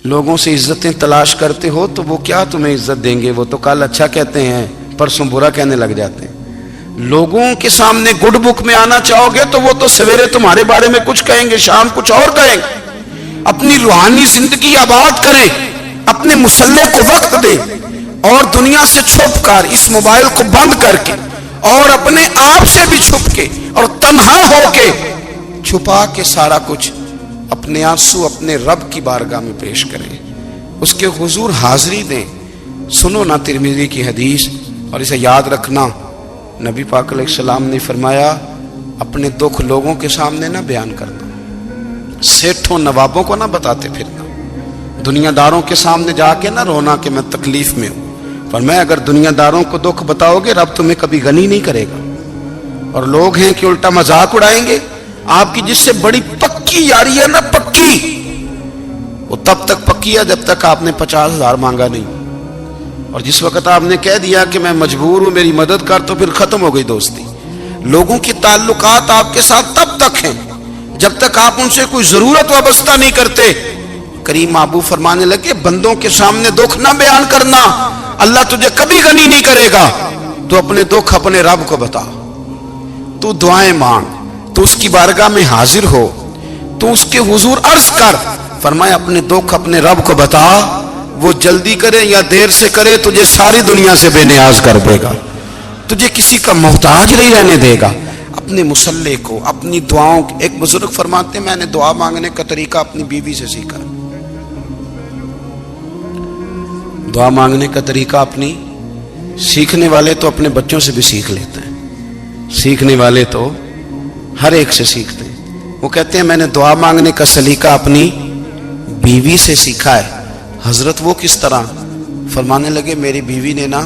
لوگوں سے عزتیں تلاش کرتے ہو تو وہ کیا تمہیں عزت دیں گے؟ وہ تو کل اچھا کہتے ہیں پرسوں برا کہنے لگ جاتے ہیں۔ لوگوں کے سامنے گڈ بک میں آنا چاہو گے تو وہ تو سویرے تمہارے بارے میں کچھ کہیں گے، شام کچھ اور کہیں گے۔ اپنی روحانی زندگی آباد کریں، اپنے مسلح کو وقت دیں، اور دنیا سے چھپ کر اس موبائل کو بند کر کے اور اپنے آپ سے بھی چھپ کے اور تنہا ہو کے چھپا کے سارا کچھ اپنے آنسو اپنے رب کی بارگاہ میں پیش کریں، اس کے حضور حاضری دیں۔ سنو نا ترمذی کی حدیث، اور اسے یاد رکھنا، نبی پاک علیہ السلام نے فرمایا اپنے دکھ لوگوں کے سامنے نہ بیان کرنا، سیٹھوں نوابوں کو نہ بتاتے پھرنا، دنیا داروں کے سامنے جا کے نہ رونا کہ میں تکلیف میں ہوں۔ فرمایا اگر دنیا داروں کو دکھ بتاؤ گے رب تمہیں کبھی غنی نہیں کرے گا۔ اور لوگ ہیں کہ الٹا مذاق اڑائیں گے آپ کی، جس سے بڑی پکی یاری ہے نا، پکی، وہ تب تک پکی ہے جب تک آپ نے 50,000 مانگا نہیں، اور جس وقت آپ نے کہہ دیا کہ میں مجبور ہوں میری مدد کر، تو پھر ختم ہو گئی دوستی۔ لوگوں کی تعلقات آپ کے ساتھ تب تک ہیں جب تک آپ ان سے کوئی ضرورت وابستہ نہیں کرتے۔ کریم محبوب فرمانے لگے بندوں کے سامنے دکھ نہ بیان کرنا، اللہ تجھے کبھی غنی نہیں کرے گا۔ تو اپنے دکھ اپنے رب کو بتا، تو دعائیں مانگ، تو اس کی بارگاہ میں حاضر ہو، تو اس کے حضور عرض کر۔ فرمایا اپنے دکھ اپنے رب کو بتا، وہ جلدی کرے یا دیر سے کرے تجھے ساری دنیا سے بے نیاز کر دے گا، تجھے کسی کا محتاج نہیں رہنے دے گا۔ اپنے مسلح کو، اپنی دعاؤں، ایک بزرگ فرماتے ہیں میں نے دعا مانگنے کا طریقہ اپنی بیوی سے سیکھا۔ دعا مانگنے کا طریقہ اپنی، سیکھنے والے تو اپنے بچوں سے بھی سیکھ لیتے ہیں، سیکھنے والے تو ہر ایک سے سیکھتے ہیں۔ وہ کہتے ہیں میں نے دعا مانگنے کا سلیقہ اپنی بیوی سے سیکھا ہے۔ حضرت وہ کس طرح؟ فرمانے لگے میری بیوی نے نا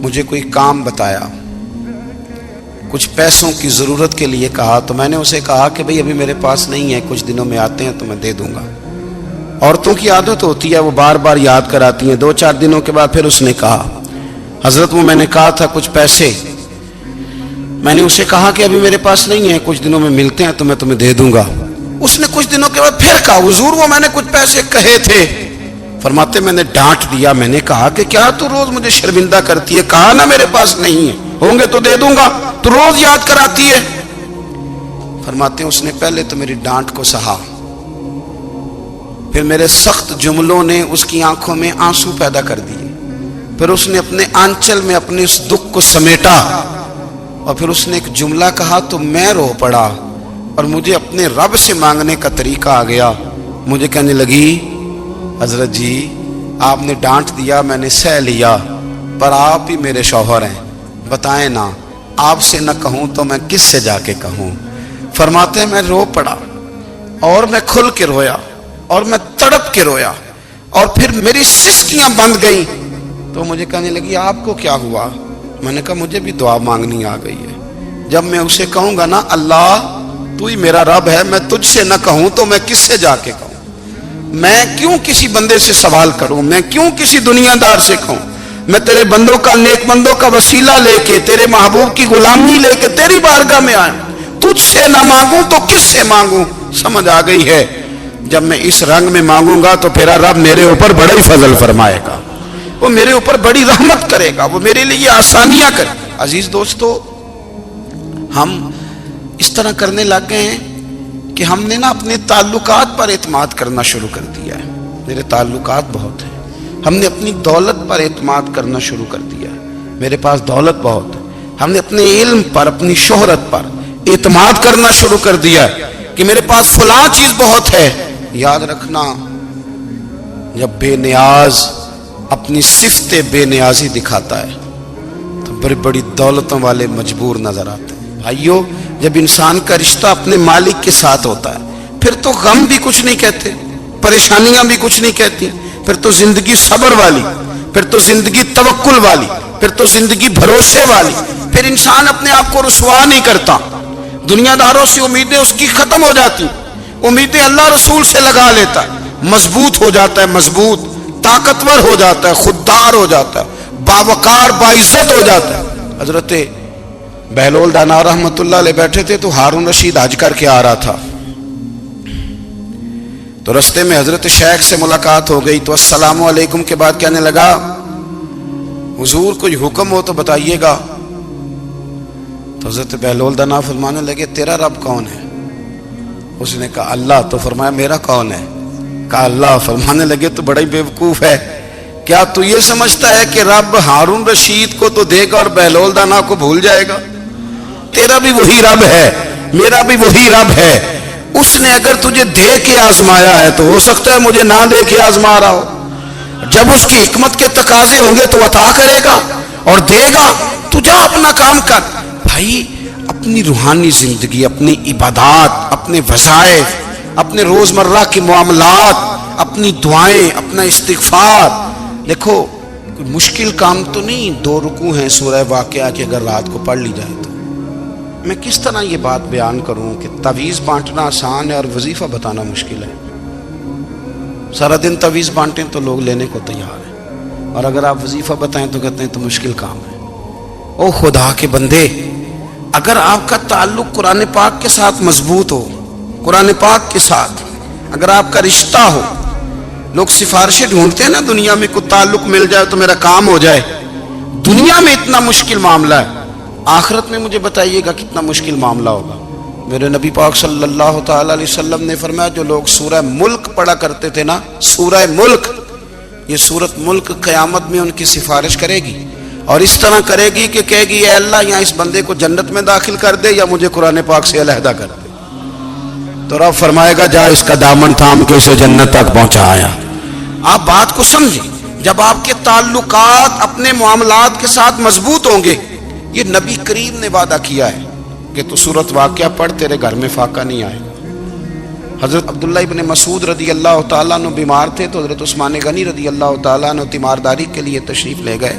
مجھے کوئی کام بتایا، کچھ پیسوں کی ضرورت کے لیے کہا، تو میں نے اسے کہا کہ بھئی ابھی میرے پاس نہیں ہے، کچھ دنوں میں آتے ہیں تو میں دے دوں گا۔ عورتوں کی عادت ہوتی ہے وہ بار بار یاد کراتی ہیں، 2-4 دنوں کے بعد پھر اس نے کہا حضرت وہ میں نے کہا تھا کچھ پیسے، میں نے اسے کہا کہ ابھی میرے پاس نہیں ہے، کچھ دنوں میں ملتے ہیں تو میں تمہیں دے دوں گا۔ اس نے کچھ دنوں کے بعد پھر کہا حضور وہ میں نے کچھ پیسے کہے تھے۔ فرماتے میں نے ڈانٹ دیا، میں نے کہا کہ کیا تو روز مجھے شرمندہ کرتی ہے، کہا نا میرے پاس نہیں ہے، ہوں گے تو دے دوں گا، تو روز یاد کراتی ہے۔ فرماتے ہیں اس نے پہلے تو میری ڈانٹ کو سہا، پھر میرے سخت جملوں نے اس کی آنکھوں میں آنسو پیدا کر دیے، پھر اس نے اپنے آنچل میں اپنے اس دکھ کو سمیٹا، اور پھر اس نے ایک جملہ کہا تو میں رو پڑا، اور مجھے اپنے رب سے مانگنے کا طریقہ آ گیا۔ مجھے کہنے لگی حضرت جی آپ نے ڈانٹ دیا میں نے سہ لیا، پر آپ ہی میرے شوہر ہیں، بتائیں نا آپ سے نہ کہوں تو میں کس سے جا کے کہوں۔ فرماتے ہیں میں رو پڑا، اور میں کھل کے رویا، اور میں تڑپ کے رویا، اور پھر میری سسکیاں بند گئیں۔ تو مجھے کہنے لگی آپ کو کیا ہوا؟ میں نے کہا مجھے بھی دعا مانگنی آ گئی ہے، جب میں اسے کہوں گا نا اللہ تو ہی میرا رب ہے، میں تجھ سے نہ کہوں تو میں کس سے جا کے کہوں؟ میں کیوں کسی بندے سے سوال کروں؟ میں کیوں کسی دنیا دار سے کہوں؟ میں تیرے بندوں کا، نیک بندوں کا وسیلہ لے کے، تیرے محبوب کی غلامی لے کے تیری بارگاہ میں آئیں، تجھ سے نہ مانگوں تو کس سے مانگوں؟ سمجھ آ گئی ہے جب میں اس رنگ میں مانگوں گا تو پھر رب میرے اوپر بڑا ہی فضل فرمائے گا، وہ میرے اوپر بڑی رحمت کرے گا، وہ میرے لیے آسانیاں کرے۔ عزیز دوستو ہم اس طرح کرنے لگ گئے ہیں کہ ہم نے نا اپنے تعلقات پر اعتماد کرنا شروع کر دیا ہے۔ میرے تعلقات بہت ہیں، ہم نے اپنی دولت پر اعتماد کرنا شروع کر دیا ہے، میرے پاس دولت بہت ہے۔ ہم نے اپنے علم پر، اپنی شہرت پر اعتماد کرنا شروع کر دیا ہے کہ میرے پاس فلاں چیز بہت ہے۔ یاد رکھنا جب بے نیاز اپنی صفت بے نیازی دکھاتا ہے تو بڑی بڑی دولتوں والے مجبور نظر آتے ہیں۔ بھائیو جب انسان کا رشتہ اپنے مالک کے ساتھ ہوتا ہے پھر تو غم بھی کچھ نہیں کہتے، پریشانیاں بھی کچھ نہیں کہتی، پھر تو زندگی صبر والی، پھر تو زندگی توکل والی، پھر تو زندگی بھروسے والی، پھر انسان اپنے آپ کو رسوا نہیں کرتا، دنیا داروں سے امیدیں اس کی ختم ہو جاتی، امیدیں اللہ رسول سے لگا لیتا ہے، مضبوط ہو جاتا ہے، مضبوط، طاقتور ہو جاتا ہے، خوددار ہو جاتا ہے، باوقار باعزت ہو جاتا ہے۔ حضرت بہلول دانا رحمت اللہ علیہ بیٹھے تھے تو ہارون رشید حج کر کے آ رہا تھا، تو رستے میں حضرت شیخ سے ملاقات ہو گئی تو السلام علیکم کے بعد کہنے لگا حضور کوئی حکم ہو تو بتائیے گا. تو حضرت بہلول دنا فرمانے لگے تیرا رب کون ہے؟ اس نے کہا اللہ. تو فرمایا میرا کون ہے؟ کہا اللہ. فرمانے لگے تو بڑا ہی بیوقوف ہے، کیا تو یہ سمجھتا ہے کہ رب ہارون رشید کو تو دے گا اور بہلول دانا کو بھول جائے گا؟ تیرا بھی وہی رب ہے، میرا بھی وہی رب ہے. اس نے اگر تجھے دے کے آزمایا ہے تو ہو سکتا ہے مجھے نہ دے کے آزما رہا ہو. جب اس کی حکمت کے تقاضے ہوں گے تو عطا کرے گا اور دے گا. تو جا اپنا کام کر. بھائی اپنی روحانی زندگی، اپنی عبادات، اپنے وظائف، اپنے روزمرہ کے معاملات، اپنی دعائیں، اپنا استغفار. دیکھو کوئی مشکل کام تو نہیں 2 رکوع ہیں سورہ واقعہ کہ اگر رات کو پڑھ لی جائے تو. میں کس طرح یہ بات بیان کروں کہ تعویذ بانٹنا آسان ہے اور وظیفہ بتانا مشکل ہے. سارا دن تعویذ بانٹیں تو لوگ لینے کو تیار ہیں، اور اگر آپ وظیفہ بتائیں تو کہتے ہیں تو مشکل کام ہے. او خدا کے بندے، اگر آپ کا تعلق قرآن پاک کے ساتھ مضبوط ہو، قرآن پاک کے ساتھ اگر آپ کا رشتہ ہو، لوگ سفارشیں ڈھونڈتے ہیں نا دنیا میں، کوئی تعلق مل جائے تو میرا کام ہو جائے. دنیا میں اتنا مشکل معاملہ ہے، آخرت میں مجھے بتائیے گا کتنا مشکل معاملہ ہوگا. میرے نبی پاک صلی اللہ تعالی علیہ وسلم نے فرمایا جو لوگ سورہ ملک پڑھا کرتے تھے نا، سورہ ملک، یہ سورت ملک قیامت میں ان کی سفارش کرے گی، اور اس طرح کرے گی کہ کہے گی اے اللہ یہاں اس بندے کو جنت میں داخل کر دے یا مجھے قرآن پاک سے علیحدہ کر دے. تو رب فرمائے گا جا اس کا دامن تھام کے اسے جنت تک پہنچایا. آپ بات کو سمجھیں، جب آپ کے تعلقات اپنے معاملات کے ساتھ مضبوط ہوں گے. یہ نبی کریم نے وعدہ کیا ہے کہ تو سورت واقعہ پڑھ تیرے گھر میں فاقہ نہیں آئے گا. حضرت عبداللہ ابن مسعود رضی اللہ تعالیٰ عنہ بیمار تھے تو حضرت عثمان غنی رضی اللہ تعالیٰ عنہ تیمارداری کے لیے تشریف لے گئے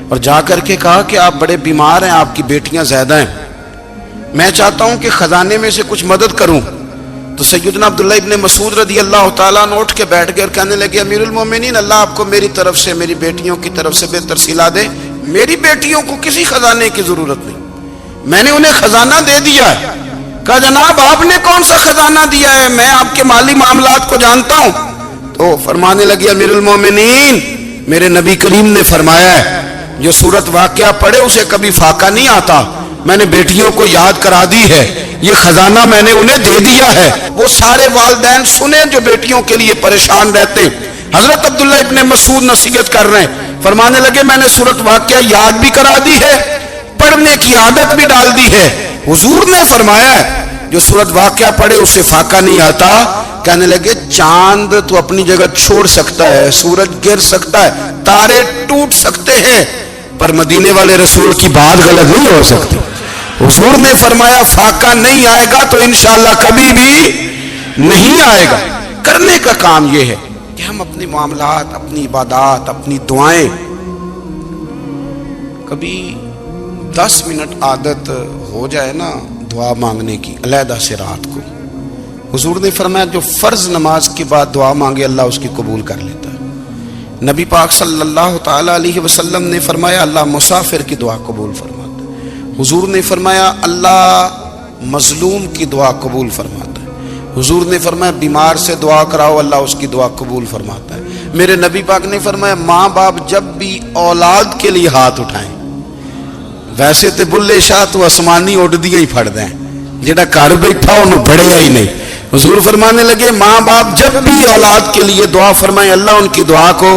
اور جا کر کے کہا کہ آپ بڑے بیمار ہیں، آپ کی بیٹیاں زیادہ ہیں، میں چاہتا ہوں کہ خزانے میں سے کچھ مدد کروں. تو سیدنا عبداللہ ابن مسعود رضی اللہ تعالیٰ عنہ اٹھ کے بیٹھ گئے اور کہنے لگے امیر المومنین، اللہ آپ کو میری طرف سے، میری بیٹیوں کی طرف سے بہتر صلہ دے. میری بیٹیوں کو کسی خزانے کی ضرورت نہیں، میں نے انہیں خزانہ دے دیا ہے. کہا جناب آپ نے کون سا خزانہ دیا ہے، میں آپ کے مالی معاملات کو جانتا ہوں. تو فرمانے لگے امیر المومنین، میرے نبی کریم نے فرمایا ہے جو سورت واقعہ پڑھے اسے کبھی فاقہ نہیں آتا. میں نے بیٹیوں کو یاد کرا دی ہے، یہ خزانہ میں نے انہیں دے دیا ہے. وہ سارے والدین سنیں جو بیٹیوں کے لیے پریشان رہتے. حضرت عبداللہ ابن مسعود نصیحت کر رہے ہیں، فرمانے لگے میں نے سورت واقعہ یاد بھی کرا دی ہے، پڑھنے کی عادت بھی ڈال دی ہے. حضور نے فرمایا ہے جو سورت واقعہ پڑھے اسے فاقہ نہیں آتا. کہنے لگے چاند تو اپنی جگہ چھوڑ سکتا ہے، سورج گر سکتا ہے، تارے ٹوٹ سکتے ہیں، پر مدینے والے رسول کی بات غلط نہیں ہو سکتی. حضور نے فرمایا فاقہ نہیں آئے گا تو انشاءاللہ کبھی بھی نہیں آئے گا. کرنے کا کام یہ ہے کہ ہم اپنے معاملات، اپنی عبادات، اپنی دعائیں، کبھی 10 منٹ عادت ہو جائے نا دعا مانگنے کی علیحدہ سے رات کو. حضور نے فرمایا جو فرض نماز کے بعد دعا مانگے اللہ اس کی قبول کر لیتا ہے. نبی پاک صلی اللہ تعالی علیہ وسلم نے فرمایا اللہ مسافر کی دعا قبول فرماتا ہے. حضور نے فرمایا اللہ مظلوم کی دعا قبول فرماتا ہے. حضور نے فرمایا بیمار سے دعا کراؤ اللہ اس کی دعا قبول فرماتا ہے. میرے نبی پاک نے فرمایا ماں باپ جب بھی اولاد کے لیے ہاتھ اٹھائیں، ویسے تے بلے شاہ تو آسمانی اڈ دیا ہی پھڑ دیں، جڑا گھر بیٹھا انہوں بڑھیا ہی نہیں. حضور فرمانے لگے ماں باپ جب بھی اولاد کے لیے دعا فرمائیں اللہ ان کی دعا کو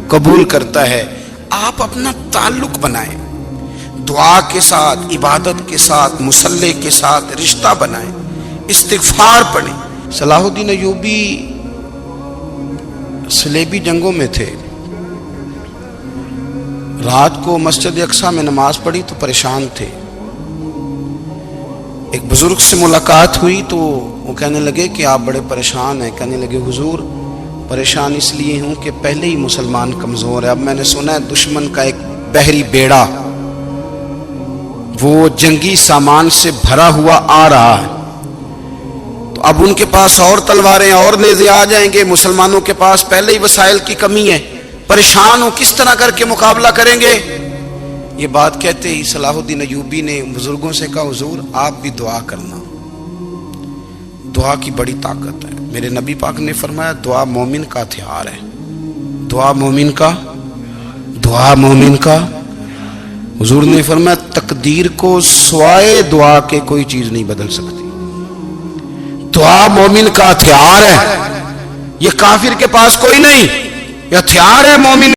قبول کرتا ہے. آپ اپنا تعلق بنائیں دعا کے ساتھ، عبادت کے ساتھ، مصلی کے ساتھ رشتہ بنائیں، استغفار پڑھیں. صلاح الدین ایوبی صلیبی جنگوں میں تھے، رات کو مسجد اقصیٰ میں نماز پڑھی تو پریشان تھے. ایک بزرگ سے ملاقات ہوئی تو وہ کہنے لگے کہ آپ بڑے پریشان ہیں. کہنے لگے حضور پریشان اس لیے ہوں کہ پہلے ہی مسلمان کمزور ہے، اب میں نے سنا ہے دشمن کا ایک بحری بیڑا وہ جنگی سامان سے بھرا ہوا آ رہا ہے، تو اب ان کے پاس اور تلواریں اور نیزے آ جائیں گے، مسلمانوں کے پاس پہلے ہی وسائل کی کمی ہے، پریشان ہوں کس طرح کر کے مقابلہ کریں گے. یہ بات کہتے ہی صلاح الدین ایوبی نے بزرگوں سے کہا حضور آپ بھی دعا کرنا. دعا کی بڑی طاقت ہے. میرے نبی پاک نے فرمایا دعا مومن کا ہتھیار ہے. دعا مومن کا حضور نے فرمایا تقدیر کو سوائے دعا کے کوئی چیز نہیں بدل سکتی. دعا مومن کا ہتھیار ہے. یہ کافر کے پاس کوئی نہیں، یہ ہتھیار ہے مومن